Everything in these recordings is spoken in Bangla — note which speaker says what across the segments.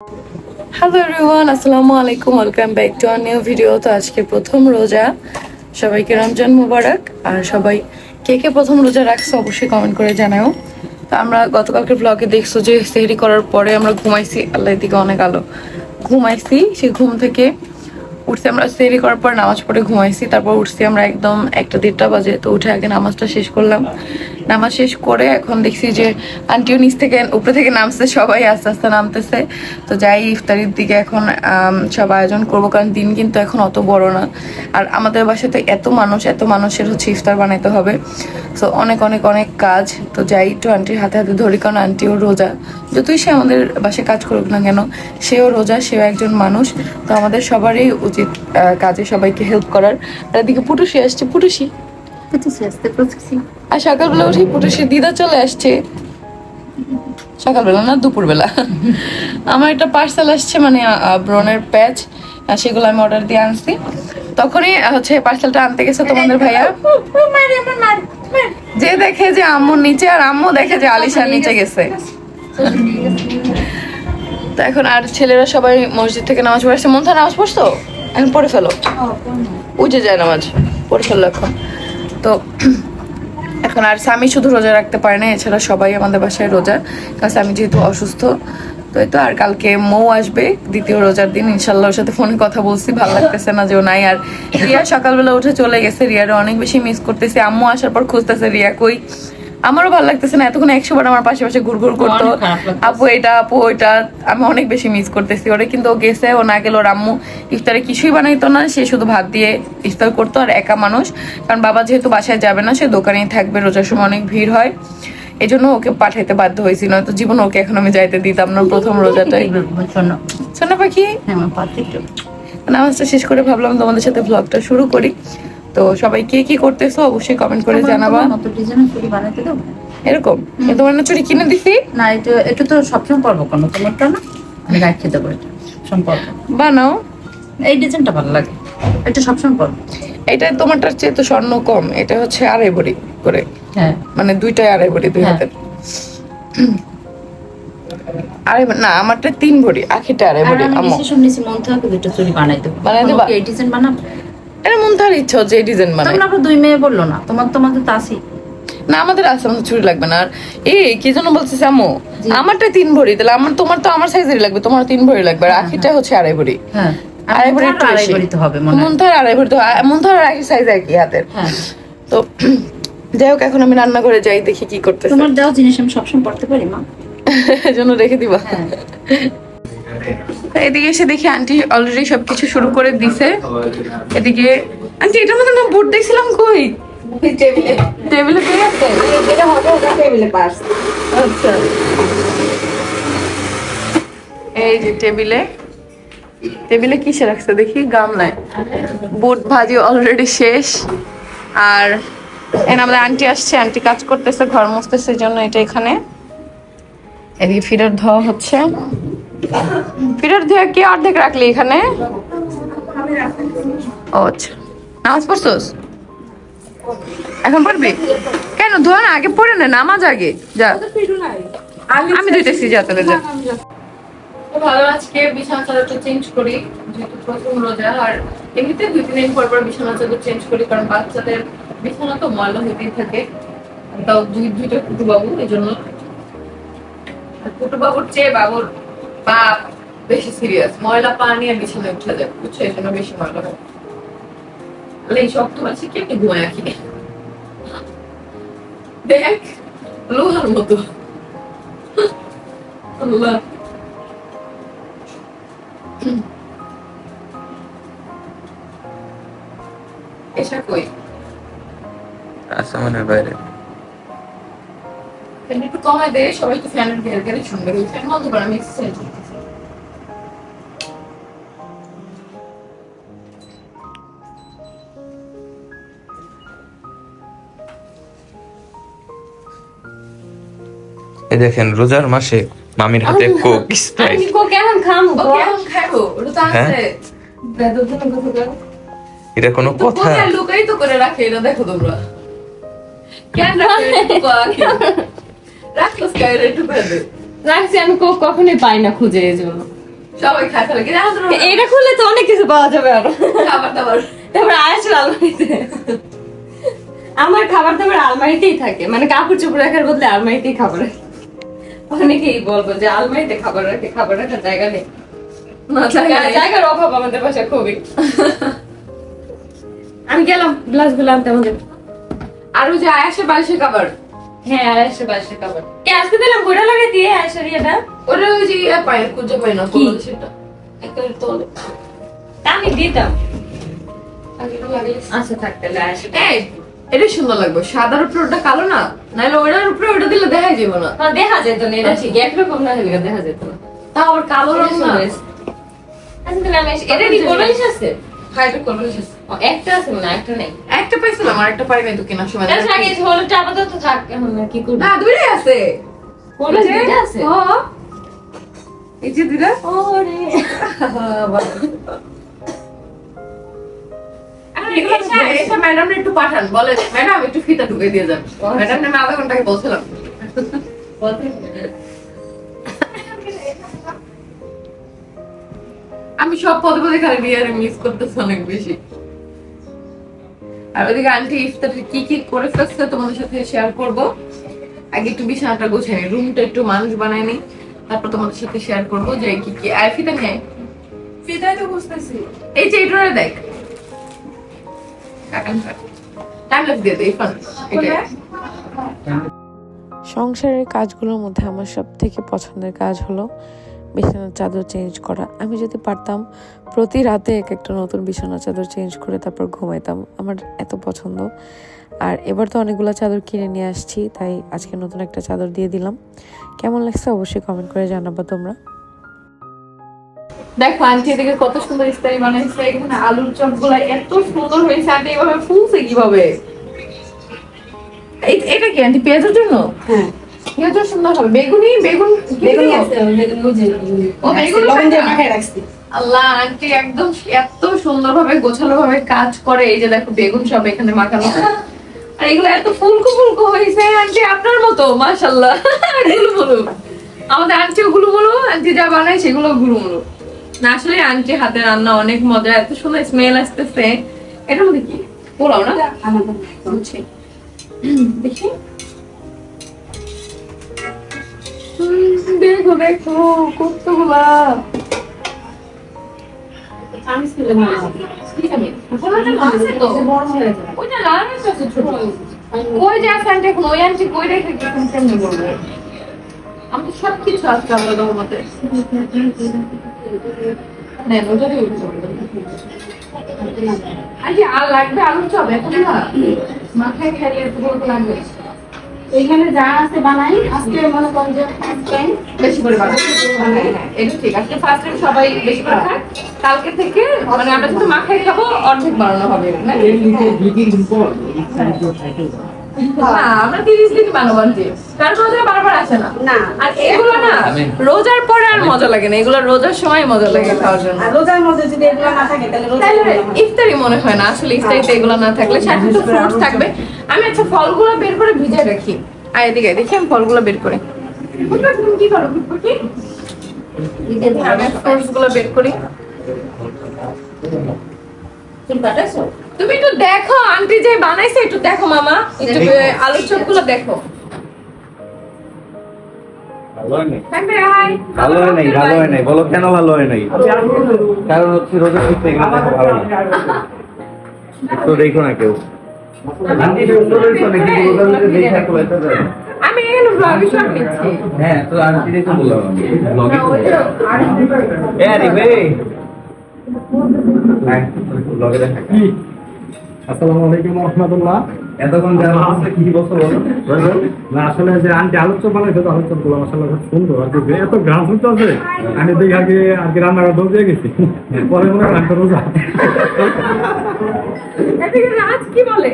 Speaker 1: হ্যালো এভরিওয়ান, আসসালামু আলাইকুম, welcome back to a new video. তো আজকে প্রথম রোজা, সবাইকে রমজান মুবারক। আর সবাই কে কে প্রথম রোজা রাখছে অবশ্যই কমেন্ট করে জানাও। তো আমরা গতকালকে ব্লগে দেখছো যে সেহরি করার পরে আমরা ঘুমাইছি, আল্লাহ দিকে অনেক আলো, ঘুমাইছি। সেই ঘুম থেকে উঠছি, আমরা সেহরি করার পর নামাজ পড়ে ঘুমাইছি, তারপর উঠছি আমরা একদম 1-1:30 বাজে। তো উঠে আগে নামাজটা শেষ করলাম, নামাজ শেষ করে এখন দেখছি যে আন্টিও নিচ থেকে উপরে থেকে নামছে, সবাই আস্তে আস্তে নামতেছে। তো যাই ইফতারির দিকে এখন সব আয়োজন করবো, কারণ দিন কিন্তু এখন অত বড় না। আর আমাদের বাসাতে এত মানুষের হচ্ছে ইফতার বানাইতে হবে, তো অনেক অনেক অনেক কাজ। তো যাই একটু আন্টির হাতে হাতে ধরি, কারণ আন্টিও রোজা, যতই সে আমাদের বাসায় কাজ করুক না কেন, সেও রোজা, সেও একজন মানুষ। তো আমাদের সবারই উচিত কাজে সবাইকে হেল্প করার। আর এদিকে পুটুসি আসছে, পুটুসি আর সকালবেলা উঠে পুটুসি দিদা চলে আসছে, সকালবেলা না দুপুরবেলা। আমার একটা পার্সেল আসছে, মানে ব্রনের প্যাচ, সেগুলো আমি অর্ডার দিয়ে আনছি। তখনই হচ্ছে পার্সেলটা আনতে গেছে তোমাদের ভাইয়া, যে দেখে যে আম্মুর নিচে, আর আম্মু দেখে যে আলিশার নিচে গেছে। তো এখন আর ছেলেরা সবাই মসজিদ থেকে নামাজ পড়ে আসছে। মনথা নামাজ পড়ছো? এখন পড়ে ফেলো, উঠে যায় নামাজ, পড়ে ফেললো এখন। তো এখন আর স্বামী শুধু রোজা রাখতে পারে না, এছাড়া সবাই আমাদের বাসায় রোজা, কারণ স্বামী যেহেতু অসুস্থ। তো এই তো, আর কালকে মৌ আসবে দ্বিতীয় রোজার দিন, ইনশাল্লাহ। ওর সাথে ফোনে কথা বলছি, ভালো লাগতেছে না যে ও নাই। আর রিয়া সকালবেলা উঠে চলে গেছে, রিয়ার অনেক বেশি মিস করতেছে। আম্মু আসার পর খুঁজতেছে রিয়া কই। আমারও ভালো লাগতেছে না, এতক্ষণ 100 বার আমার পাশে পাশে ঘুরঘুর করতো, আপু এটা আপু ওইটা। আমি অনেক বেশি মিস করতেছি ওরে। কিন্তু ও গেছে, ও না গেলে ওর আম্মু ইফতারে কিছুই বানাইতো না, সে শুধু ভাত দিয়ে ইফতার করতো। আর একা মানুষ, কারণ বাবা যেহেতু বাসায় যাবে না, সে দোকানেই থাকবে, রোজার সময় অনেক ভিড় হয়, এই জন্য ওকে পাঠাইতে বাধ্য হয়েছি, নয়তো জীবন ওকে এখন আমি যাইতে দিতাম না প্রথম রোজাটাই। সোনা পাখি, নামাজটা শেষ করে ভাবলাম তোমাদের সাথে ব্লগটা শুরু করি। তো সবাই কে কি করতেছো অবশ্যই কমেন্ট করে জানাবা। এরকম তোমার না চুড়ি কিনে দিছি
Speaker 2: না, এটা তো সবসময় পরবো, কেন তোমারটা না আমি রাখতে দেবো, এটা সম্পর্ক
Speaker 1: বানাও।
Speaker 2: এই ডিজাইনটা ভালো লাগে, এটা সবসময় পরবো।
Speaker 1: এটা তোমারটার চেয়ে তো স্বর্ণ কম, এটা হচ্ছে 2.5 ভরি করে,
Speaker 2: হ্যাঁ
Speaker 1: মানে দুইটাই 2.5 ভরি, দুই হাতের। আরে না, আমারটা 3 ভরি, আখিটা 2.5 ভরি।
Speaker 2: আমি শুনেছি মন থেকে দুটো চুড়ি বানাই দেবো,
Speaker 1: বানাই দেবা?
Speaker 2: এই ডিজাইন বানাবো?
Speaker 1: এটা মন তার ইচ্ছা হচ্ছে এই ডিজাইন বানাই।
Speaker 2: তোমরা আবার 2 মেয়ে বললো না, তোমাদের তো আসি
Speaker 1: না, আমাদের আছে, আমাদের চুড়ি লাগবে না। আর এই কি জন্য বলছিস আম্মু, আমারটা 3 ভরি, তাহলে তোমার তো আমার সাইজেরই লাগবে, তোমার 3 ভরি লাগবে। আর আখিটা হচ্ছে 2.5 ভরি।
Speaker 2: হ্যাঁ,
Speaker 1: 2.5 ভরি,
Speaker 2: 2.5 ভরি তো হবে মনে হয়।
Speaker 1: মনথার 2.5 ভরি, তো মনথার আর একই সাইজ একই হাতের।
Speaker 2: হ্যাঁ,
Speaker 1: তো যাই হোক, এখন আমি রান্না করে যাই, দেখি কি করতেছে।
Speaker 2: তোমার দেওয়া জিনিস আমি সবসময় পড়তে পারি মা,
Speaker 1: এজন্য রেখে দিবা। এদিকে এসে দেখি আন্টি অলরেডি সবকিছু শুরু করে দিছে। এদিকে আন্টি এটার মধ্যে না বুট দেখছিলাম, কই টেবিলে পেয়ে আছে,
Speaker 2: এটা হবে টেবিলে পাস।
Speaker 1: আচ্ছা, এই যে টেবিলে কিসে রাখছে দেখি, গামলায়। বুট ভাজি অলরেডি শেষ। আর আমাদের আন্টি আসছে, আন্টি কাজ করতেছে, ঘর মুছতেছে, জন্য এটা এখানে। এদিকে ফিডার ধোয়া হচ্ছে, ফিডার ধোয়া কি অর্ধেক রাখলি এখানে? ও আচ্ছা, নামাজ পড়ছস? এখন পড়বি কেন? ধোয়া না, আগে পড়ে নে, নামাজ আগে যা। আমি ধুইতেছি, যা তাহলে যা। ভালো, আজকে বিছানা চাদরটা চেঞ্জ করি, যেহেতু প্রথম রোজা। আর এমনিতে 2-3 দিন পর পর বিছানা চাদর চেঞ্জ করি, কারণ বাচ্চাদের বিছানা তো ময়লা হতেই থাকে। তাও দুইটা কুটু বাবু, এই জন্য কুটু বাবুর চেয়ে বাবুর বাপ বেশি সিরিয়াস, ময়লা পানি আর বিছানায় উঠে যায়, বুঝছো, এই জন্য বেশি ময়লা হয়। এই শক্ত আছে কি একটু ঘুমায় আঁকি, দেখ লোহার মতো। আল্লাহ, এসা কই
Speaker 3: আসমানের বাইরে
Speaker 1: একটু কমায় দে, সবাই তো ফ্যানের ঘের ঘেরে শুনবে। ফ্যান বন্ধ করে আমি এক্সারসাইজ করতেছি।
Speaker 3: এই দেখেন রোজার মাসে মামির হাতে কোক স্প্রাইট।
Speaker 1: আমি কোক কেমন খামু? কোক কেমন খাবো? ওটা তো আছে বেদর জন্য কত করে।
Speaker 3: এটা কোনো কথা?
Speaker 1: কোথায় লুকাই তো করে রাখে, এটা দেখো তোমরা কেন রাখে একটু কোক রাখলস কাইরে একটু বেদে
Speaker 4: রাখছি আমি কোক কখনোই পাই না খুঁজে, এই জন্য
Speaker 1: সবাই খায় ফেলে কিন্তু এখন তো
Speaker 4: এটা খুললে তো অনেক কিছু পাওয়া যাবে আরো
Speaker 1: খাবার দাবার
Speaker 4: তারপর আয়েশের আলমারিতে আমার খাবার দাবার আলমারিতেই থাকে মানে কাপড় চোপড় রাখার বদলে আলমারিতেই খাবার রাখে। অনেকেই বলবো যে আলমারিতে খাবার রাখার জায়গা নেই।
Speaker 1: না
Speaker 4: জায়গার অভাব আমাদের বাসায় খুবই। আমি গেলাম গ্লাস গুলো আনতে আমাদের।
Speaker 1: আর ওই যে আয়াসের বালিশের খাবার
Speaker 4: হ্যাঁ আয়েশের বাসায় খাবার কে আজকে দিলাম বইটা লাগিয়ে দিয়ে আয়েশের ইয়েটা
Speaker 1: ওটা ওই যে পায় খুঁজে পাই না
Speaker 4: কি?
Speaker 1: সেটা একেবারে তলে
Speaker 4: তা আমি দিতাম।
Speaker 1: আগে লাগে
Speaker 4: আচ্ছা থাক তাহলে আয়েশের
Speaker 1: এই এটা সুন্দর লাগবে সাদার উপরে ওটা কালো না নাহলে ওটার উপরে ওটা দিলে দেখা যাবে না
Speaker 4: দেখা যেত না এটা ঠিক একরকম না হলে দেখা যেত না।
Speaker 1: তা আবার কালো রং না
Speaker 4: আচ্ছা তাহলে আমি এটা কি কলস আছে?
Speaker 1: হ্যাঁ এটা করবে
Speaker 4: ও একটা আছে না একটা নেই।
Speaker 1: একটা পাইছিলাম আর একটা পাই নাই তো কেনার সময়
Speaker 4: আচ্ছা আগে হলুদটা আপাতত থাক এখন কি করব?
Speaker 1: না দুইটাই আছে
Speaker 4: হলুদ দুইটা আছে?
Speaker 1: ও এই যে দুইটা
Speaker 4: ওরে
Speaker 1: এটা ম্যাডাম একটু পাঠান বলে ম্যাডাম একটু ফিতা ঢুকে দিয়ে যান ম্যাডাম আমি আধা ঘন্টা আগে বলছিলাম আমি সব পদে পদে খালি বিয়ারে মিস করতেছি অনেক বেশি আর ওদিকে আন্টি ইফতারে কি কি করে ফেলছে তোমাদের সাথে শেয়ার করব আগে একটু বিছানাটা গোছাই রুমটা একটু মানুষ বানাই নি তারপর তোমাদের সাথে শেয়ার করব যে কি কি আর ফিতা নেই ফিতাই তো বুঝতেছি এই যে এটা দেখ টাইম লাগ দিয়ে দে ফোন এটা
Speaker 5: সংসারের কাজগুলোর মধ্যে আমার সব থেকে পছন্দের কাজ হলো বিছানার চাদর চেঞ্জ করা। আমি যদি পারতাম প্রতি রাতে এক একটা নতুন বিছানার চাদর চেঞ্জ করে তারপর ঘুমাইতাম, আমার এত পছন্দ। আর এবার তো অনেকগুলো চাদর কিনে নিয়ে আসছি, তাই আজকে নতুন একটা চাদর দিয়ে দিলাম। কেমন লাগছে অবশ্যই কমেন্ট করে জানাবো তোমরা।
Speaker 1: দেখো আন্টি এদিকে কত সুন্দর ইফতারি বানাইছে, এখানে আলুর চপগুলো এত সুন্দর হয়েছে। আন্টি এইভাবে ফুলছে কিভাবে? এটা কি আন্টি পেঁয়াজের জন্য?
Speaker 4: হ্যাঁ
Speaker 1: পেঁয়াজও সুন্দর হবে। বেগুনি বেগুন
Speaker 4: বেগুনি আছে বেগুনি বুঝে
Speaker 1: ও বেগুন
Speaker 4: লবণ দিয়ে মাখায় রাখছি।
Speaker 1: আল্লাহ আন্টি একদম এত সুন্দর ভাবে গোছালো ভাবে কাজ করে। এই যে দেখো বেগুন সব এখানে মাখানো আর এগুলো এত ফুলকো ফুলকো হয়েছে। আন্টি আপনার মতো মাশাআল্লাহ গুলুমুলু। আমাদের আন্টিও গুলুমুলু, আন্টি যা বানায় সেগুলো গুলুমুলু। না আসলে আন্টি হাতে রান্না অনেক মজা, এত সুন্দর স্মেল আসতেছে। এটার মধ্যে কি পোলাও না? বুঝছি দেখি দেখো দেখো কতগুলা
Speaker 4: আমি ছিল না
Speaker 1: কি খাবি? আছে তো
Speaker 4: বড় হয়ে যায়।
Speaker 1: ওইটা লাগানো আছে ছোট ওই যে আছে আন্টি এখন ওই আন্টি কই রেখে গেছেন কেমনে বলবো? আমি তো সব কিছু আছে আলাদা মতে নেন ওটারই আন্টি আর লাগবে আলু চপ এখন না মাথায় খেলে এত বড় লাগবে।
Speaker 4: এখানে যা আছে বানাই আজকে মনে করেন যে
Speaker 1: বেশি করে বানাই। এটা ঠিক আছে, ফার্স্ট টাইম সবাই বেশি করে খায়। কালকে থেকে মানে আমরা যখন মাখাই খাবো অর্ধেক বানানো হবে না? না আমরা 30 দিন বানাবো আন্টি, কারণ রোজা বারবার আসে না।
Speaker 4: না
Speaker 1: আর এগুলো না রোজার পরে আর মজা লাগে না, এগুলো রোজার সময় মজা লাগে খাওয়ার জন্য।
Speaker 4: আর রোজার মধ্যে যদি এগুলো না থাকে তাহলে রোজা
Speaker 1: তাহলে ইফতারি মনে হয় না আসলে। ইফতারিতে এগুলো না থাকলে সাথে তো ফ্রুটস থাকবে। আমি আচ্ছা ফলগুলো বের করে ভিজে রাখি। আর এদিকে দেখি আমি ফলগুলো বের করে তুমি কি করো? আমি ফ্রুটস গুলো বের করি।
Speaker 4: তুমি কাটাছো?
Speaker 1: তুমি একটু দেখো আন্টি যে বানাইছে, একটু দেখো মামা, একটু আলুর চপ গুলো দেখো।
Speaker 6: ভালো হয় নাই,
Speaker 1: হাই
Speaker 6: ভালো হয় নাই, বলো কেন ভালো হয় নাই? কারণ হচ্ছে রোজা করতে এগুলো দেখো ভালো না, একটু দেখো না কেউ। আন্টি সুন্দর হয়েছে অনেক, কিন্তু রোজার মধ্যে দেখে এত ব্যথা যায় না।
Speaker 1: আমি এখানে ব্লগে শট নিচ্ছি।
Speaker 6: হ্যাঁ তো আন্টিরই তো বললাম আমি ব্লগে এ আরে ভাই ব্লগে দেখা কি।
Speaker 7: আসসালামু আলাইকুম ওয়া রাহমাতুল্লাহ।
Speaker 6: এতক্ষণ জানা আছে কি বলছো বলো?
Speaker 7: না আসলে যে আন্টি আলুর চপ বানাইছে, তো আলুর চপ গুলো মাশাআল্লাহ খুব সুন্দর। আর কি এত গ্রাম হচ্ছে আমি দেখি আগে রান্নাঘর দৌড় দিয়ে গেছি, পরে মনে হয় রান্না রোজা।
Speaker 1: এদিকে রাজ কি বলে?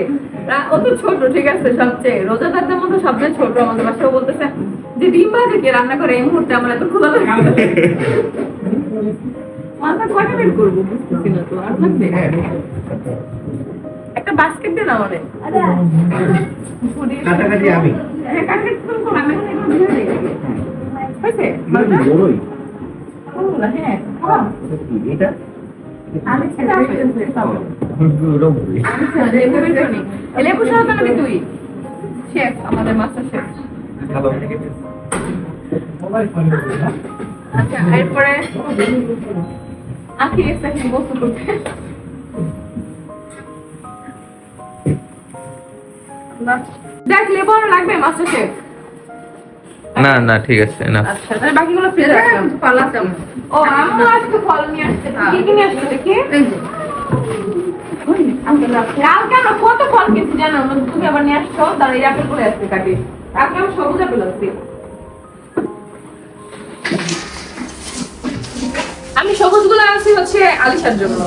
Speaker 1: ও তো ছোট, ঠিক আছে, সবচেয়ে রোজাদারদের মধ্যে সবচেয়ে ছোট। আমাদের বাসাও বলতেছে যে ডিম ভাজে কে রান্না করে, এই মুহূর্তে আমার এত খোলা লাগে। মাথা কয়টা বের করবো বুঝতেছি না তো। আর লাগবে একটা বাস্কেট দিয়ে দাও আমাদের।
Speaker 6: কাটাকাটি আমি
Speaker 1: হ্যাঁ কাটাকাটি তো করো, আমি এখন এগুলো দিয়ে দিই। হয়েছে?
Speaker 6: বড়ই
Speaker 1: হ্যাঁ
Speaker 6: এটা
Speaker 1: লেবু সহ নাকি তুই শেফ, আমাদের মাস্টার শেফ। আচ্ছা এরপরে আখি এসে বসে করতে দেখ লেবু আরো লাগবে মাস্টার শেফ।
Speaker 3: না না ঠিক আছে না।
Speaker 1: আচ্ছা তাহলে বাকিগুলো ফ্রিজে রাখলাম। পালাতাম। ও আমিও আজকে ফল নিয়ে আসতে। কি কি নিয়ে আসতে দেখি? কালকে আমরা কত ফল কিনছি জানো? তুমি আবার নিয়ে আসছো, তাহলে এই আপেল করে আসতে কাটি। কালকে আমি সবুজ আপেল আসছি। আমি সবুজগুলো আনছি হচ্ছে আলিশার জন্য।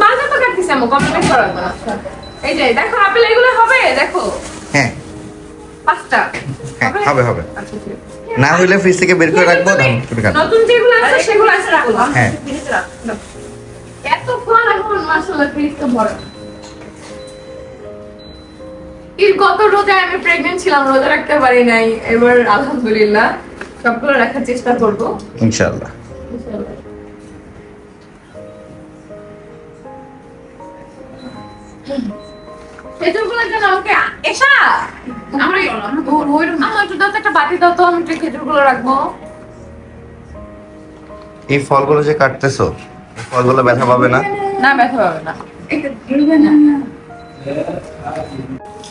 Speaker 1: মাঝে তো কাটতেছি আমি, কমপ্লিট করার না। এই যে দেখো আপেল এগুলো হবে, দেখো
Speaker 6: হ্যাঁ
Speaker 1: 5টা।
Speaker 6: হবে হবে।
Speaker 1: আচ্ছা ঠিক আছে।
Speaker 6: না হইলে ফ্রিজ থেকে বের করে রাখবো, দাম তুমি কাটো।
Speaker 1: নতুন যেগুলো আছে সেগুলো আছে রাখো।
Speaker 6: হ্যাঁ
Speaker 1: এত ফল এখন মাশাআল্লাহ ফ্রিজ তো ভরা। এর গত রোজায় আমি প্রেগন্যান্ট ছিলাম, রোজা রাখতে পারি নাই। এবার আলহামদুলিল্লাহ সবগুলো রাখার চেষ্টা করব
Speaker 6: ইনশাআল্লাহ।
Speaker 1: খেজুরগুলোর জন্য আমাকে এসা আমরা আমার একটু দাও তো, একটা বাটি দাও তো, আমি একটু খেজুরগুলো রাখবো।
Speaker 6: এই ফলগুলো যে কাটতেছো, এই ফলগুলো ব্যথা পাবে না?
Speaker 1: না ব্যথা পাবে না।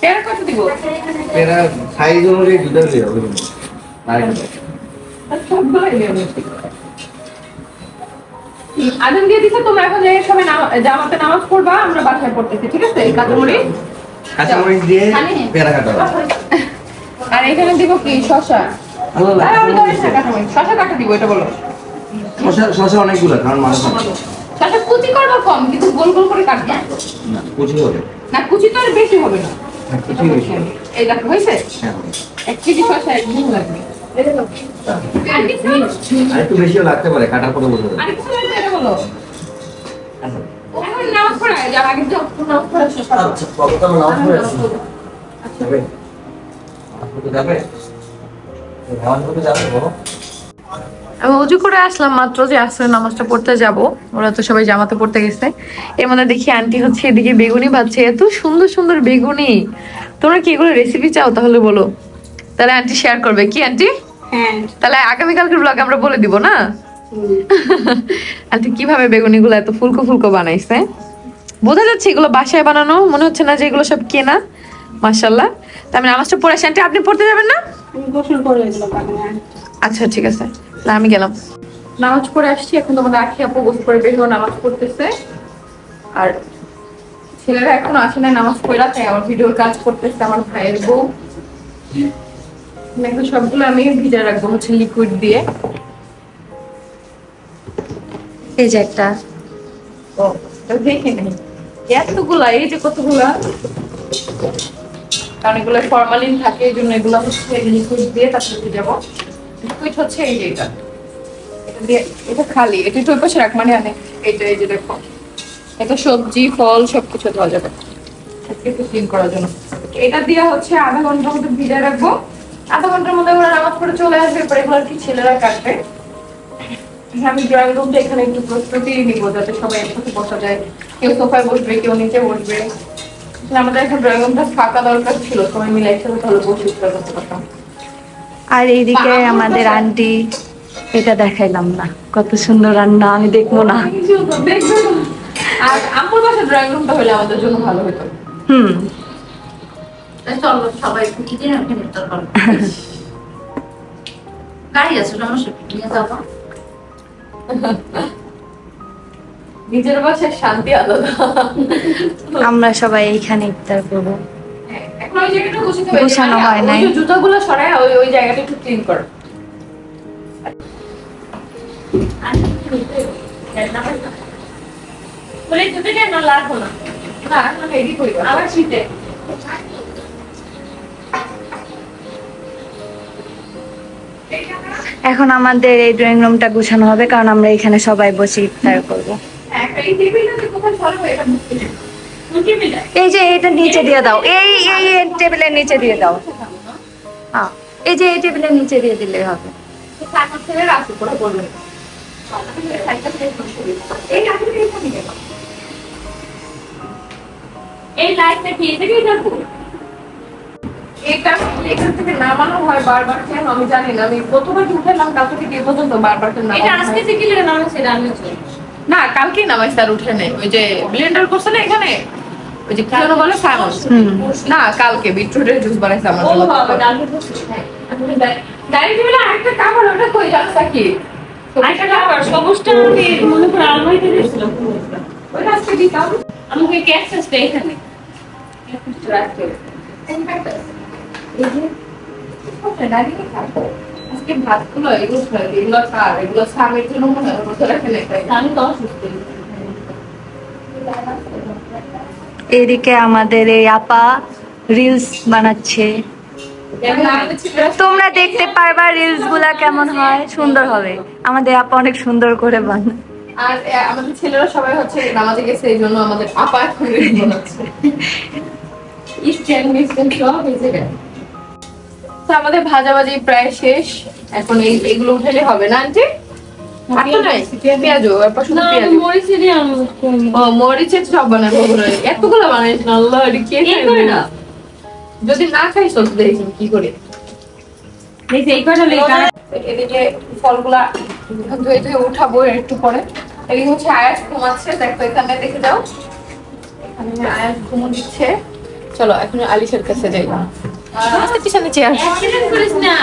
Speaker 1: পেয়ারা কত দিব?
Speaker 6: এরা সাইজ অনুযায়ী দুটো দিয়ে হবে।
Speaker 1: আদান দিয়ে দিছে, তোমরা এখন যাই সবাই জামাতে নামাজ পড়বা, আমরা বাসায় পড়তেছি, ঠিক আছে? কাঁচামরিচ
Speaker 6: কাঁচামরিচ দিয়ে পেয়ারা কাটা হবে।
Speaker 1: আর এখানে দিব কি শসা? শসা কাটা দিব, এটা বলো।
Speaker 6: শসা অনেকগুলো, কারণ মানুষ
Speaker 1: শসা কুচি করবো কম, কিন্তু গোল গোল করে কাটবো
Speaker 6: না, কুচি হবে
Speaker 1: না। কুচি তো আর বেশি হবে না।
Speaker 6: কুচি বেশি।
Speaker 1: এই দেখো হয়েছে,
Speaker 6: হ্যাঁ
Speaker 1: 1 কেজি শসা একদিন লাগবে। আর কিছু
Speaker 6: আর একটু বেশিও লাগতে পারে, কাটার পরে বোঝা যাবে।
Speaker 1: আর কিছু লাগবে, এটা বলো। এখন নামাজ পড়া যার আগে যে নামাজ পড়া শেষ করো।
Speaker 6: আচ্ছা কত নামাজ পড়ে আসি? যাবে যাবে নামাজ পড়তে যাবে বলো।
Speaker 1: আমি উজু করে আসলাম মাত্র, যে আসলে নামাজটা পড়তে যাব। ওরা তো সবাই জামাতে পড়তে গেছে। এর মধ্যে দেখি আন্টি হচ্ছে এদিকে বেগুনি ভাজছে। এত সুন্দর সুন্দর বেগুনি। তোমরা কি এগুলো রেসিপি চাও তাহলে বলো, তাহলে আন্টি শেয়ার করবে। কি আন্টি?
Speaker 4: হ্যাঁ
Speaker 1: তাহলে আগামীকালকের ব্লগে আমরা বলে দিব না আন্টি কিভাবে বেগুনি গুলো এত ফুলকো ফুলকো বানাইছে। বোঝা যাচ্ছে এগুলো বাসায় বানানো, মনে হচ্ছে না যে এগুলো সব কেনা। মাশাআল্লাহ। তার মানে নামাজটা পড়ে আসি। আন্টি আপনি পড়তে যাবেন না?
Speaker 4: গোসল করে এগুলো
Speaker 1: আচ্ছা ঠিক আছে, তাহলে আমি গেলাম। নামাজ পড়ে আসছি, এখন তোমাদের আখি আপু গোসল করে বের হয়ে নামাজ পড়তেছে। আর ছেলেরা এখনো আসে না নামাজ পড়া, তাই আমার ভিডিওর কাজ করতেছে আমার ভাইয়ের বউ। এখন সবগুলো আমি ভিজা রাখবো হচ্ছে লিকুইড দিয়ে। এই যে একটা, ও দেখে নেই এতগুলা, এই যে কতগুলা, কারণ এগুলো ফরমালিন থাকে, এই জন্য এগুলো হচ্ছে লিকুইড দিয়ে তারপরে ভিজাবো। লিকুইড হচ্ছে এই যে এটা দিয়ে, এটা খালি, এটা একটু ওই পাশে রাখ, মানে আনে এইটা। এই যে দেখো, এটা সবজি ফল সবকিছু ধোয়া যাবে একটু ক্লিন করার জন্য। এটা দিয়ে হচ্ছে আধা ঘন্টার মধ্যে ভিজা রাখবো। আধা ঘন্টার মধ্যে ওরা নামাজ পড়ে চলে আসবে, এরপর এগুলো আর কি ছেলেরা কাটবে। আমি ড্রয়িং রুমটা এখানে একটু প্রস্তুতি নিব, যাতে সবাই একসাথে বসা যায়। কেউ সোফায় বসবে, কেউ নিচে বসবে। আমাদের এখন ড্রয়িং রুমটা ফাঁকা দরকার ছিল, সবাই মিলে একসাথে তাহলে বসে করতে পারতাম।
Speaker 8: আর এইদিকে আমাদের আন্টি, এটা দেখাইলাম না, কত সুন্দর রান্না, আমি দেখবো না।
Speaker 1: দেখবে না। আর আমার বাসা ড্রয়িং রুমটা হলে আমাদের জন্য ভালো হতো।
Speaker 2: চলো সবাই কিচেনে উঠে মিটার করো। গাড়ি আছে, সমস্যা নিয়ে যাবো।
Speaker 1: নিজের বাসায় শান্তি আলাদা।
Speaker 8: আমরা সবাই এইখানে ইফতার করবো।
Speaker 1: এখন ওই জায়গাটা
Speaker 8: গোছানো হয় নাই।
Speaker 1: জুতাগুলো সরায় ওই জায়গাটা একটু ক্লিন করো।
Speaker 4: বলে তুমি কেন লাগবো না?
Speaker 1: না আমি রেডি করি
Speaker 4: আবার শীতে
Speaker 8: এখন আমাদের এই ড্রয়িং রুমটা গুছানো হবে, কারণ আমরা এখানে সবাই বসে ইফতার করবো।
Speaker 1: এই টেবিলটা কোথায় সরাবো এটা
Speaker 8: এই যে এটা নিচে দিয়ে দাও, এই এই টেবিলের নিচে দিয়ে দাও। হ্যাঁ এই যে এই টেবিলের নিচে দিয়ে দিলে হবে।
Speaker 1: ছেলেরা আছে পরে বলবেন।
Speaker 4: এই লাইটটা কি এদিকেই থাকবো?
Speaker 1: এটা এখান থেকে নামানো হয় বারবার কেন আমি জানি না। আমি প্রথমবার উঠেলাম কালকে থেকে এ পর্যন্ত বারবার কেন
Speaker 4: এটা
Speaker 1: নামানো
Speaker 4: আজকে
Speaker 1: হয়।
Speaker 4: থেকে লেগে নামাচ্ছে রান্নার জন্য।
Speaker 1: না কালকেই নামাইছে আর উঠে নেই। ওই যে ব্লেন্ডার করছে না এখানে, ওই যে কি যেন বলে সাইমন্স, না কালকে বিটরুটের জুস বানাইছে আমার
Speaker 4: ও
Speaker 1: জন্য।
Speaker 4: বাবা ডালটা তো হ্যাঁ।
Speaker 1: ডাইনিং টেবিলে আরেকটা কাপড় ওটা কই জানছ কি?
Speaker 4: আরেকটা খাবার সবুজটা আমি মনে করে আলমারিতে দিয়েছিলাম।
Speaker 1: ওই আজকে দিতাম।
Speaker 4: আমাকে ক্যাকটাসটা এখানে।
Speaker 1: আজকে ভাতগুলো এগুলো এগুলো কার এগুলো স্বামীর জন্য মনে হয় মতো রাখে না।
Speaker 4: আমি তো অসুস্থ।
Speaker 8: এদিকে আমাদের এই আপা রিলস বানাচ্ছে, তোমরা দেখতে পারবা রিলস গুলা কেমন হয়, সুন্দর হবে। আমাদের আপা অনেক সুন্দর করে বানায়।
Speaker 1: আর আমাদের ছেলেরা সবাই হচ্ছে নামাজে গেছে, এই জন্য আমাদের আপা এখন রিলস বানাচ্ছে।
Speaker 4: ইস্টার্ন মিস্টার্ন সব এসে গেছে।
Speaker 1: তো আমাদের ভাজাভাজি প্রায় শেষ, এখন এগুলো উঠালে হবে না আন্টি? আর তো নাই পেঁয়াজও, এরপর শুধু
Speaker 4: না
Speaker 1: পেঁয়াজ।
Speaker 4: মরিচের দিয়ে আমি
Speaker 1: ও মরিচের চপ বানাবো বলে এতগুলো বানাইস না, আল্লাহ এটা কে
Speaker 4: এই
Speaker 1: খাইবে?
Speaker 4: করে না।
Speaker 1: যদি না খাইস তো দেখি কি করে।
Speaker 4: এই যে এই কটা লেখা
Speaker 1: এদিকে ফলগুলা ধুয়ে ধুয়ে উঠাবো একটু পরে। এদিকে হচ্ছে আয়াস ঘুমাচ্ছে, দেখো এখানে দেখে যাও, এখানে আয়াস ঘুমো দিচ্ছে। চলো এখন আলিশের কাছে যাই। আস্তে পিছনে চেয়ার,
Speaker 4: অ্যাক্সিডেন্ট করিস না।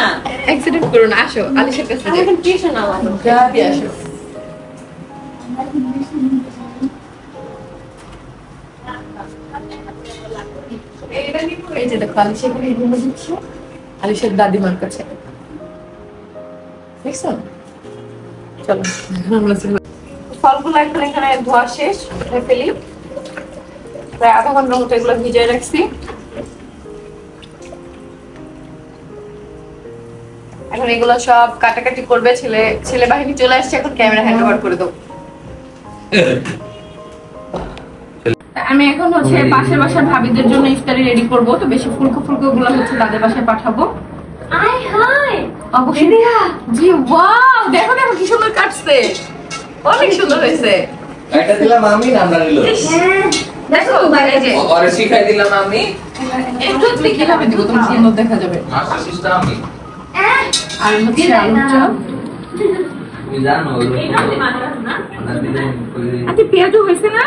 Speaker 1: অ্যাক্সিডেন্ট করো না, আসো আলিশের কাছে যাই।
Speaker 4: এখন টিউশন আমার।
Speaker 1: যা দিয়ে আসো। এই যে দেখো আলিশ এখানে ঘুমো দিচ্ছে, আলিশের দাদিমার কাছে, দেখছো? চলো আমরা ফলগুলো এখন এখানে ধোয়া শেষ, উঠে ফেলি। প্রায় আধা ঘন্টার মতো এগুলো ভিজিয়ে রাখছি। এখন এগুলো সব কাটাকাটি করবে, ছেলে বাহিনী চলে আসছে, এখন ক্যামেরা হ্যান্ড ওভার করে দেবো। আমি এখন হচ্ছে পাশের বাসার ভাবিদের জন্য ইফতারি রেডি করব, তো বেশি ফুলকো ফুলকো গুলো হচ্ছে তাদের বাসায় পাঠাবো।
Speaker 4: আই হাই
Speaker 1: অবশ্যই জি, ওয়াও দেখো দেখো কি সুন্দর কাটছে, অনেক সুন্দর হয়েছে।
Speaker 6: এটা দিলাম আমি, নামটা দিল
Speaker 1: দেখো এই যে
Speaker 3: ওরে শিখাই দিলাম আমি,
Speaker 1: একটু কিভাবে দিব তুমি সুন্দর দেখা যাবে।
Speaker 3: মাস্টার সিস্টেম আমি,
Speaker 1: আর হচ্ছে আলুর চপ,
Speaker 3: তুমি জানো
Speaker 4: এটা আমি মানলাম না।
Speaker 1: আচ্ছা পেঁয়াজও হয়েছে না?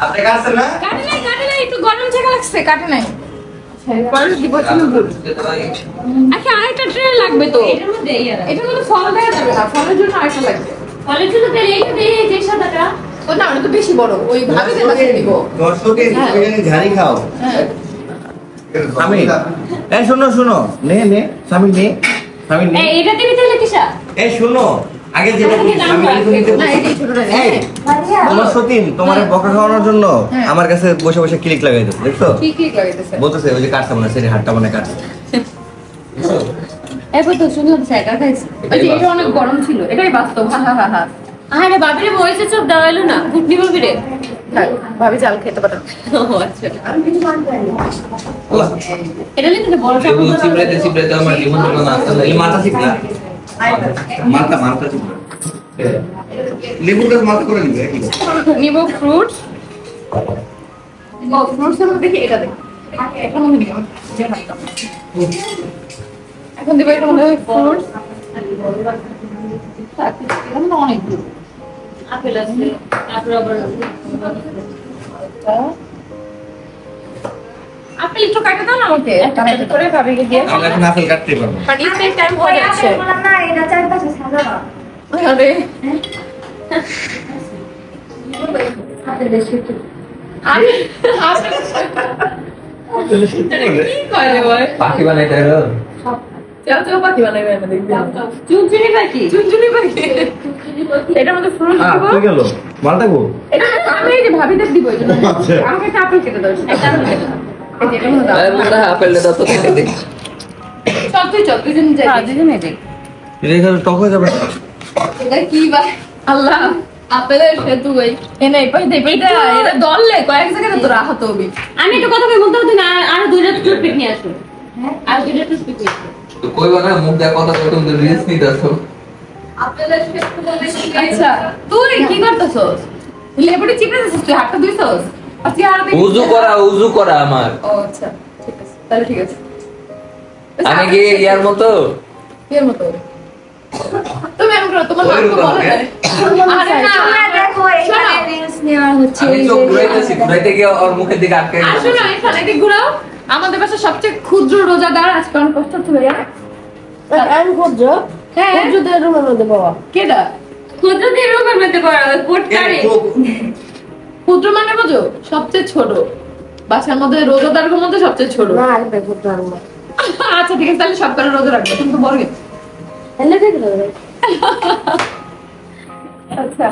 Speaker 6: আপনি কাটছেন না?
Speaker 1: কাটে নাই একটু গরম থাকা লাগছে, কাটে নাই। পরে দিব চুলগুলো। আচ্ছা আরেকটা ট্রে লাগবে তো,
Speaker 4: এটার মধ্যে ইয়ারা।
Speaker 1: এটার মধ্যে ফল দেওয়া যাবে না, ফলের জন্য আরেকটা লাগবে।
Speaker 4: কলেজ জন্য তেল এইটা দিয়ে যে সাদাটা
Speaker 1: ও না ওটা তো বেশি বড়, ওই ভাবিদের বাসায় দিব।
Speaker 6: দর্শকে
Speaker 1: হ্যাঁ।
Speaker 6: ঝাড়ি খাও।
Speaker 1: হ্যাঁ
Speaker 6: আমি এই শোনো শোনো, নে নে স্বামী নে, স্বামী নে।
Speaker 4: এই এটা দিবি তাহলে কিসা?
Speaker 6: এই শোনো, আগে যেটা বলি স্বামী কিন্তু নিতে
Speaker 1: না এটাই ছোটটা দিন।
Speaker 6: এই তোমার সতীন তোমার বকা খাওয়ানোর জন্য
Speaker 1: হ্যাঁ।
Speaker 6: আমার কাছে বসে বসে ক্লিক লাগাই দিচ্ছে, দেখছো?
Speaker 1: কি কি লাগাইতেছে?
Speaker 6: বলতেছে ওই যে কাটছে মনে হয়, হাতটা মনে হয় কাটছে।
Speaker 4: এবার তো শুনলাম স্যাকা খাইছে।
Speaker 1: ওই যে এটা অনেক গরম ছিল, এটাই বাস্তব। হা হা হা হা।
Speaker 4: আরে বাবিরে মরিচের চপ দেওয়াইলো না, ঘুটনি বাবিরে।
Speaker 1: থাক, ভাবি চাল খেতে পারো।
Speaker 4: ও আচ্ছা।
Speaker 6: আল্লাহ,
Speaker 4: এটা লিখে বড় চপ।
Speaker 3: এগুলো চিপড়াইতে চিপড়াইতে আমার জীবন হলো না আসলে।
Speaker 6: এই মাথা শিখলা, মাথা শিখলা, লেবুর গাছ মাথা করে নিবে কি?
Speaker 1: নিব ফ্রুটস। ও ফ্রুটস এর মধ্যে দেখি এটা দেখ। এখন আমি দিব। এখন দিব এর মধ্যে ফ্রুটস। এখন অনেকগুলো।
Speaker 4: আপেল আছে, তারপর আবার
Speaker 1: আপেল একটু কাটে দাও না আমাকে, কাটে করে ভাবিকে দিয়ে।
Speaker 6: আমরা এখন আপেল কাটতে পারবো।
Speaker 1: মানে স্টেক টাইম হয়ে যাচ্ছে। আরে আমি কি করে ভাই?
Speaker 3: পাখি বানাইতে হলো।
Speaker 1: চাও পাখি বানাইবে আমাদের।
Speaker 4: চুনচুনি পাখি।
Speaker 1: চুনচুনি পাখি। এটার মধ্যে ফ্রুট দিব।
Speaker 6: তুই গেল মালটা গো।
Speaker 1: এটা আমি এই যে ভাবিদের দিব এই জন্য। আমাকে একটা আপেল কেটে দাও। একটা আপেল কেটে দাও। এই যে এটার মধ্যে দাও।
Speaker 3: আরে মনে হয় আপেলটা দাও তো খেতে দেখি।
Speaker 1: চল তুই দুজন যাই।
Speaker 4: দুজনে দেখ।
Speaker 6: এটা এখানে টক হয়ে যাবে।
Speaker 1: এটা কি ভাই? আল্লাহ আপেলের সেতু ভাই এনে এই পাশে এটা দললে কয়েক জায়গায় তো রাহত হবে।
Speaker 4: আমি একটু কথা বলতে হতো না, আর দুইটা টুথপিক নিয়ে আসো। হ্যাঁ, আর দুইটা টুথপিক নিয়ে আসো।
Speaker 3: তো কইবা না মুখ দিয়ে কথা কইতে তুমি রিলস নিতে আসো।
Speaker 1: আপেলের সেতু বলে আচ্ছা তুই কি করতেছস? লেবুটি চিপড়েছিস তুই হাতটা ধুইছস? আচ্ছা আর
Speaker 3: উজু করা আমার।
Speaker 1: ও আচ্ছা ঠিক আছে তাহলে ঠিক আছে।
Speaker 3: আমি কি ইয়ার মতো
Speaker 1: এর মতো তুমি এমন করো তোমার নাম বলো না। আরে না
Speaker 8: দেখো এখানে রিলস নেওয়া হচ্ছে।
Speaker 3: আমি চোখ ঘুরাইতেছি, ঘুরাইতে গিয়ে ওর মুখের দিকে আটকে গেছে।
Speaker 1: আসলে এখানে এদিক ঘুরাও। আমাদের বাসার সবচেয়ে ক্ষুদ্র রোজাদার আজকে অনেক কষ্ট হচ্ছে ভাইয়া।
Speaker 8: আমি ক্ষুদ্র
Speaker 1: হ্যাঁ
Speaker 8: ক্ষুদ্রদের রুমের মধ্যে বাবা
Speaker 1: কেডা
Speaker 4: ক্ষুদ্রদের রূপের মধ্যে পড়া কোটকারে।
Speaker 1: ক্ষুদ্র মানে বোঝো সবচেয়ে ছোট বাসার মধ্যে রোজাদারের মধ্যে সবচেয়ে ছোট।
Speaker 8: না আরে ক্ষুদ্র রুম
Speaker 1: আচ্ছা ঠিক আছে তাহলে সব করে রোজা রাখবে তুমি তো বড় গেছো।
Speaker 8: এলে দেখো
Speaker 1: আচ্ছা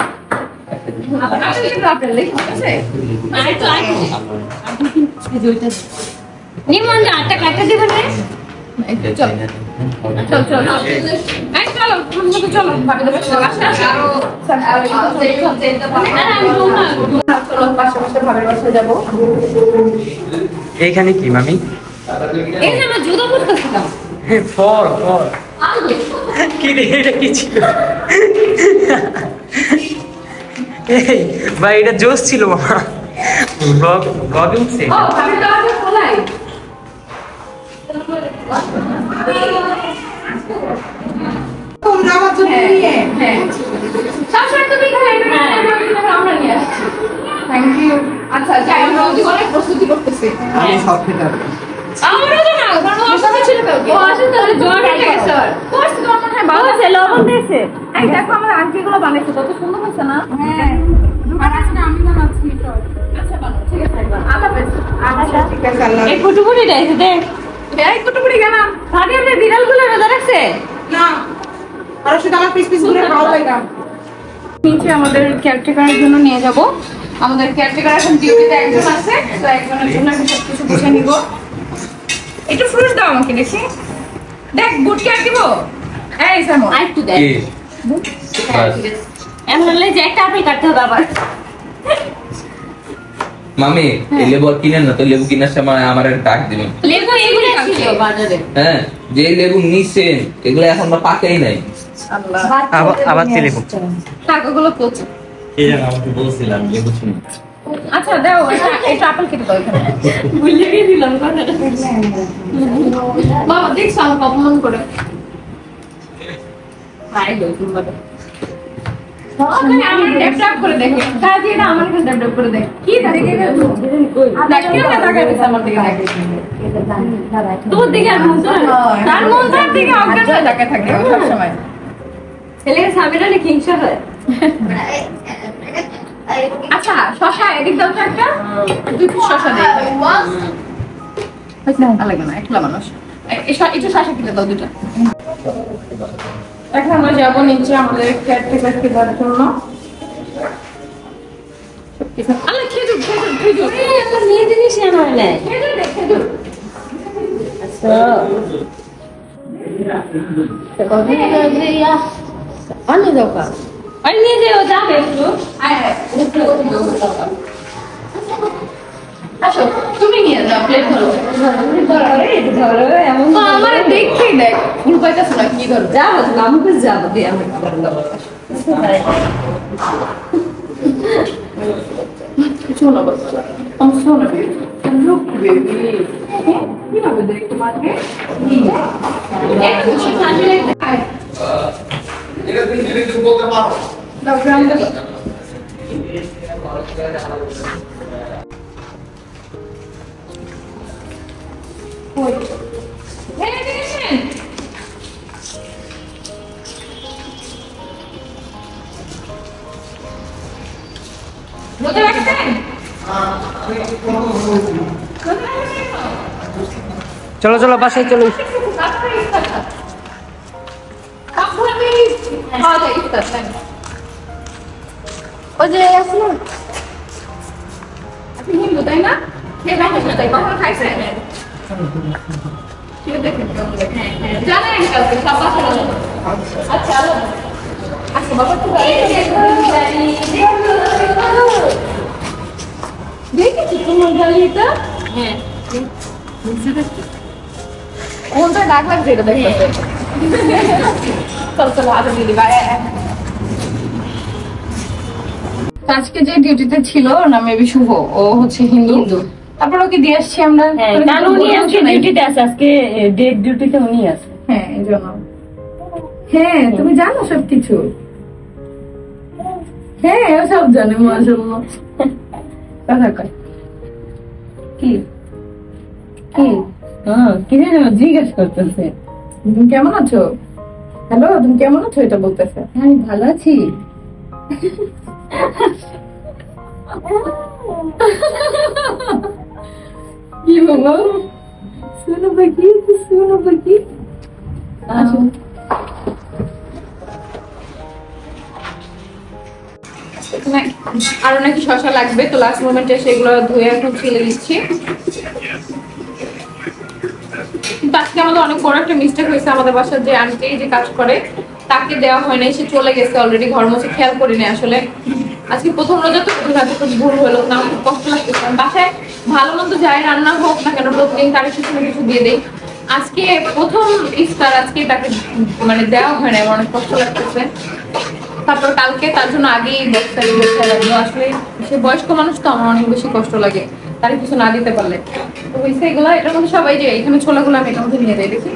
Speaker 1: আপনি কি আপনার লেখা আছে?
Speaker 4: আই তো আই এই দুইটা নিমন আটটা কাটা দিবেন না।
Speaker 1: চল চল চল এই চলো তুমি তো চলো ভাবিদের বাসা আসো আর
Speaker 4: আমি বলবো
Speaker 1: চলো পাশে ভাবির বাসায় যাবো।
Speaker 9: এইখানে কি মামি?
Speaker 4: এই যে আমরা জুতো পরতেছিলাম।
Speaker 9: ফর কি রে এটা কি ছিল? এই ভাই এটা জোশ ছিল মামা। ব্লগে উঠছে।
Speaker 1: ও ভাবির দরজা খোলাই। হ্যাঁ সবসময় তুমি আমরা নিয়ে আসছি। Thank you. আচ্ছা যাই আমরা অনেক প্রস্তুতি করতেছি।
Speaker 3: আমি সব খেতে পারি।
Speaker 1: আমারও তো না কারণ অসুস্থ ছিল কালকে। ও অসুস্থ হলে জ্বর উঠে গেছে ওর। কোর্স তোমার মনে হয় ভালো আছে লবণ দিয়েছে। এই দেখো আমার আন্টি গুলো বানাইছে কত সুন্দর হচ্ছে না? হ্যাঁ আর আজকে আমি বানাচ্ছি তো। আচ্ছা বানো ঠিক আছে আল্লাহ হাফেজ। আচ্ছা ঠিক আছে আল্লাহ।
Speaker 4: এই ফুটুফুটি দেখ দেখ।
Speaker 1: এই কুটুকুটি গেলাম।
Speaker 4: সাথে আপনি বিড়ালগুলো রোজা রাখছে?
Speaker 1: না আর শুধু আমার পিস পিস গুলো ভালো লাগে না। নিচে আমাদের কেয়ারটেকারের জন্য নিয়ে যাব। আমাদের কেয়ারটেকার এখন ডিউটিতে একজন আছে তো একজনের জন্য আমি সব কিছু বুঝে নিব। একটু ফ্রুটস দাও আমাকে দেখি। দেখ বুট কে দিব। এই সামো
Speaker 4: আর একটু দেখ।
Speaker 3: কি?
Speaker 4: এমন হলে যে একটা আপেল কাটতে হবে আবার।
Speaker 3: মামি এই লেবু আর কিনেন না তো, লেবু কেনার সময় আমার একটা ডাক দিবেন।
Speaker 4: লেবু এগুলো ছিল বাজারে।
Speaker 3: হ্যাঁ যে লেবু নিছেন এগুলো এখন পাকেই নাই।
Speaker 1: আল্লাহ
Speaker 9: আবার তেলে
Speaker 1: টাকাগুলো কচি।
Speaker 6: এই যে আমাকে বলছিলাম লেবু শুনি।
Speaker 1: আচ্ছা দাও এটা আপেল কেটে দাও এখানে।
Speaker 4: ভুলে গেছিলাম কথাটা।
Speaker 1: বাবা দেখছো আমাকে অপমান করে।
Speaker 4: ভাই লোক তোমার।
Speaker 1: ওখানে আমার ডেপ করে দেখে কাজে এটা আমার কাছে ডেপ করে দেখ কি দেখে দেখে না টাকা দিছে আমার দিকে দেখে
Speaker 4: তোর দিকে আর মন চায় না।
Speaker 1: তার মন তার দিকে অজ্ঞান হয়ে টাকা থাকে সব সময়
Speaker 4: ছেলের স্বামীরা না হিংসা হয়।
Speaker 1: আচ্ছা শশা এদিক দাও তো একটা দুই পিস শশা দেই হইছে না লাগে না একলা মানুষ একটু শশা কিনে দাও দুটো এখন আমরা যাবো নিচে আমাদের কেয়ারটেকার কেনার জন্য আল্লাহ খেজুর খেজুর খেজুর
Speaker 4: একটা মেয়ে জিনিস আনা হয় না।
Speaker 1: খেজুর দে খেজুর
Speaker 4: আচ্ছা
Speaker 1: আনি দাও কা
Speaker 4: আর নিয়ে যেও যাবে একটু।
Speaker 1: আসো তুমি নিয়ে যাও প্লেট ধরো
Speaker 4: ধরো এমন
Speaker 1: তো আমার দেখেই দেখ ফুল পাইতেছ না কি ধরো
Speaker 4: যাবো আমাকে যাবো দিয়ে আমার খাবার দাবার।
Speaker 1: কিছু না বল অংশ না লুক বেবি কিভাবে দেখ তোমাকে একটু শান্তি দাও গ্রাম দাও
Speaker 9: চলো চলো বাসায় চলো।
Speaker 1: ওই যে আসলো আপনি হিন্দু তাই না খেয়ে দেখেন তাই কখনো খাইছেন খেয়ে দেখেন জানেন কালকে সব বাসা আচ্ছা দেখেছি তোমার গাড়িটা?
Speaker 4: হ্যাঁ
Speaker 1: কোন জায়গায় ডাক লাগছে এটা দেখতে? চল চল আগে দিদি ভাই। আজকে যে ডিউটিতে ছিল না মেবি শুভ, ও হচ্ছে হিন্দু। তারপর ওকে দিয়ে আসছি আমরা।
Speaker 4: কারণ উনি আজকে ডিউটিতে আছে, আজকে ডেট ডিউটিতে উনি আছে।
Speaker 1: হ্যাঁ এই জন্য। হ্যাঁ তুমি জানো সবকিছু। হ্যাঁ ও সব জানে মাশাআল্লাহ। কথা কয় কি কি?
Speaker 4: হ্যাঁ কি জানো জিজ্ঞেস করতেছে
Speaker 1: তুমি কেমন আছো? হ্যালো তুমি কেমন আছো এটা বলতেছে।
Speaker 4: আমি ভালো আছি।
Speaker 1: কি বাবা শোনো বাকি আসো। আরো নাকি শসা লাগবে, তো লাস্ট মোমেন্টে সেগুলো ধুয়ে এখন ছিলে দিচ্ছি। কিন্তু আজকে আমাদের অনেক বড় একটা মিস্টেক হয়েছে। আমাদের বাসার যে আন্টি যে কাজ করে তাকে দেওয়া হয় নাই, সে চলে গেছে অলরেডি, ঘর মুছে খেয়াল করিনি আসলে। আজকে প্রথম রোজা তো ভুল হলো না, খুব কষ্ট লাগতেছে। বাসায় ভালো মন্দ যাই রান্না হোক না কেন প্রতিদিন তার কিছু না কিছু দিয়ে দেই। আজকে প্রথম ইফতার, আজকে তাকে মানে দেওয়া হয় না, অনেক কষ্ট লাগতেছে। তারপর কালকে তার জন্য আগেই বস্তা লাগলো। আসলে সে বয়স্ক মানুষ তো, আমার অনেক বেশি কষ্ট লাগে তার কিছু না দিতে পারলে। তো হয়েছে এগুলো, এটার মধ্যে সবাই যে এখানে ছোলাগুলো আমি এটার মধ্যে নিয়ে যাই দেখি।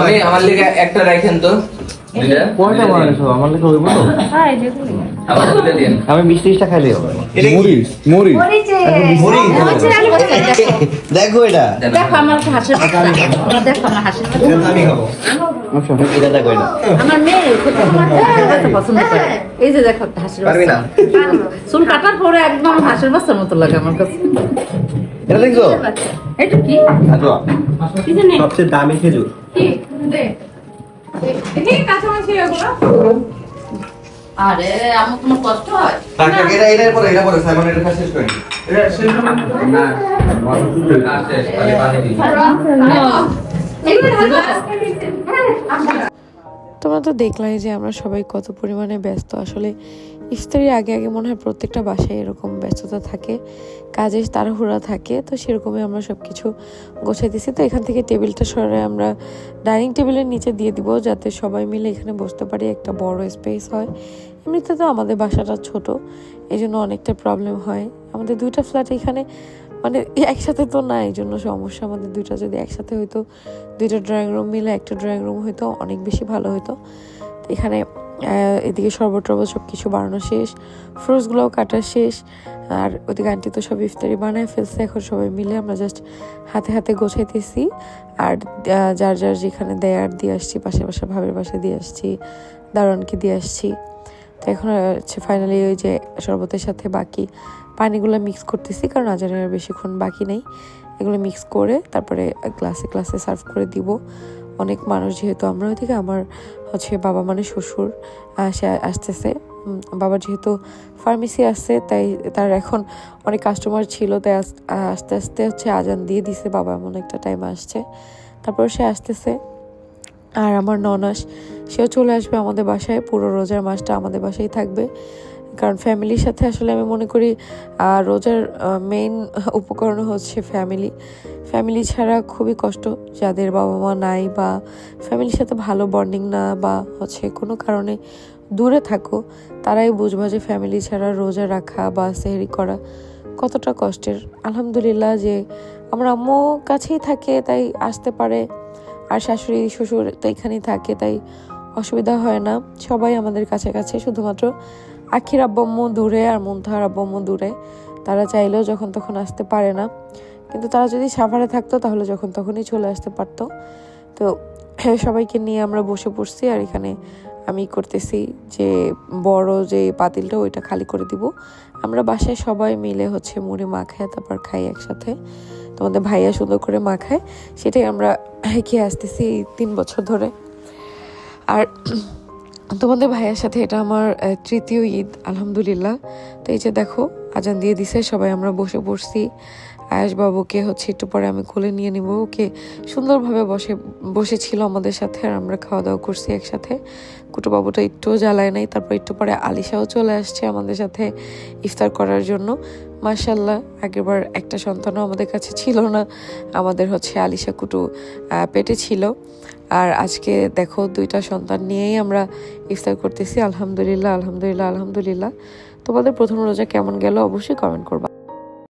Speaker 3: আমি আমার লেগে একটা রাখেন তো।
Speaker 6: কয়টা বানাইছো? আমার লেগে হইব তো?
Speaker 4: হ্যাঁ যেগুলো
Speaker 3: আমার দুটো দিন।
Speaker 6: আমি 20-30টা খাইলে হবে। মরিচ মরিচ দেখো এটা
Speaker 2: দেখো আমার হাসির বাচ্চা, দেখো আমার হাসির বাচ্চা,
Speaker 6: আমি খাবো। আচ্ছা এটা দেখো এটা
Speaker 2: আমার মেয়ে খেতে পছন্দ করে। এই যে দেখো একটা হাসির
Speaker 6: পারবি
Speaker 2: বাচ্চা,
Speaker 6: না
Speaker 2: চুল কাটার পরে একদম হাসির বাচ্চার মতো লাগে আমার কাছে।
Speaker 6: এটা দেখছো?
Speaker 2: এটা কি?
Speaker 6: আচ্ছা
Speaker 4: কি জানি
Speaker 6: সবচেয়ে দামি খেজুর।
Speaker 1: কি দে দেখি কাঁচামাছি এগুলো।
Speaker 2: আরে আমার কোনো কষ্ট হয়?
Speaker 6: এটা পরে সাইমন এটা শেষ করে নি। এটা শেষ না
Speaker 3: শেষ, খালি পানি দিই।
Speaker 5: তোমরা তো দেখলাই যে আমরা সবাই কত পরিমাণে ব্যস্ত। আসলে ইফতারির আগে আগে মনে হয় প্রত্যেকটা বাসায় এরকম ব্যস্ততা থাকে, কাজে তাড়াহুড়া থাকে। তো সেরকমই আমরা সব কিছু গোছাইতেছি। তো এখান থেকে টেবিলটা সরাই আমরা ডাইনিং টেবিলের নিচে দিয়ে দিব, যাতে সবাই মিলে এখানে বসতে পারি, একটা বড় স্পেস হয়। এমনিতে তো আমাদের বাসাটা ছোট, এই জন্য অনেকটা প্রবলেম হয়। আমাদের দুইটা ফ্ল্যাট এখানে মানে একসাথে তো না, এই জন্য সমস্যা। আমাদের দুইটা যদি একসাথে হইতো, দুইটা ড্রয়িং রুম মিলে একটা ড্রয়িং রুম হইতো, অনেক বেশি ভালো হতো। তো এখানে এদিকে শরবত টরবত সব কিছু বানানো শেষ, ফ্রুটসগুলোও কাটা শেষ, আর ওদিকে আন্টি তো সব ইফতারি বানায় ফেলছে। এখন সবাই মিলে আমরা জাস্ট হাতে হাতে গোছাইতেছি, আর যার যার যেখানে দেয় আর দিয়ে আসছি, পাশে পাশে ভাবের বাসায় দিয়ে আসছি, দারোয়ানকে দিয়ে আসছি। তো এখন হচ্ছে ফাইনালি ওই যে শরবতের সাথে বাকি পানিগুলো মিক্স করতেছি, কারণ আজানের বেশিক্ষণ বাকি নেই। এগুলো মিক্স করে তারপরে গ্লাসে গ্লাসে সার্ভ করে দিব। অনেক মানুষ যেহেতু আমরা ওইদিকে, আমার হচ্ছে বাবা মানে শ্বশুর সে আসতেছে। বাবার যেহেতু ফার্মেসি আছে, তাই তার এখন অনেক কাস্টমার ছিল, তাই আস্তে আস্তে হচ্ছে আজান দিয়ে দিছে। বাবা এমন একটা টাইম আসছে, তারপর সে আসতেছে। আর আমার ননাস সেও চলে আসবে আমাদের বাসায়, পুরো রোজার মাসটা আমাদের বাসায় থাকবে। কারণ ফ্যামিলির সাথে আসলে আমি মনে করি রোজার মেইন উপকরণ হচ্ছে ফ্যামিলি ছাড়া খুবই কষ্ট। যাদের বাবা মা নাই বা ফ্যামিলির সাথে ভালো বন্ডিং না, বা হচ্ছে কোনো কারণে দূরে থাকো, তারাই বুঝবা যে ফ্যামিলি ছাড়া রোজা রাখা বা সেহরি করা কতটা কষ্টের। আলহামদুলিল্লাহ যে আমার আম্মু কাছেই থাকে, তাই আসতে পারে, আর শাশুড়ি শ্বশুর তো এখানেই থাকে, তাই অসুবিধা হয় না। সবাই আমাদের কাছাকাছি, শুধুমাত্র আখির আব্বাম্মু দূরে আর মুনতাহার আব্বাম্মু দূরে। তারা চাইলেও যখন তখন আসতে পারে না, কিন্তু তারা যদি সাভারে থাকতো তাহলে যখন তখনই চলে আসতে পারতো। তো সবাইকে নিয়ে আমরা বসে পড়ছি, আর এখানে আমি করতেছি যে বড় যে পাতিলটা ওইটা খালি করে দিব। আমরা বাসায় সবাই মিলে হচ্ছে মুড়ি মাখায় তারপর খাই একসাথে। তোমাদের ভাইয়া সুন্দর করে মাখায়, সেটাই আমরা খেয়ে আসতেছি 3 বছর ধরে। আর তোমাদের ভাইয়ার সাথে এটা আমার 3য় ঈদ আলহামদুলিল্লাহ। তো এই যে দেখো আজান দিয়ে দিছে, সবাই আমরা বসে পড়ছি। আয়াস বাবুকে হচ্ছে একটু পরে আমি কোলে নিয়ে নিব। ওকে সুন্দরভাবে বসেছিল আমাদের সাথে, আর আমরা খাওয়া দাওয়া করছি একসাথে। কুটু বাবুটা একটুও জ্বালায় নাই। তারপর একটু পরে আলিশাও চলে আসছে আমাদের সাথে ইফতার করার জন্য। মাশাল্লাহ, আগেরবার একটা সন্তানও আমাদের কাছে ছিল না, আমাদের হচ্ছে আলিশা কুটু পেটে ছিল। আর আজকে দেখো 2টা সন্তান নিয়েই আমরা ইফতার করতেছি। আলহামদুলিল্লাহ আলহামদুলিল্লাহ আলহামদুলিল্লাহ। তোমাদের প্রথম রোজা কেমন গেল অবশ্যই কমেন্ট করবা।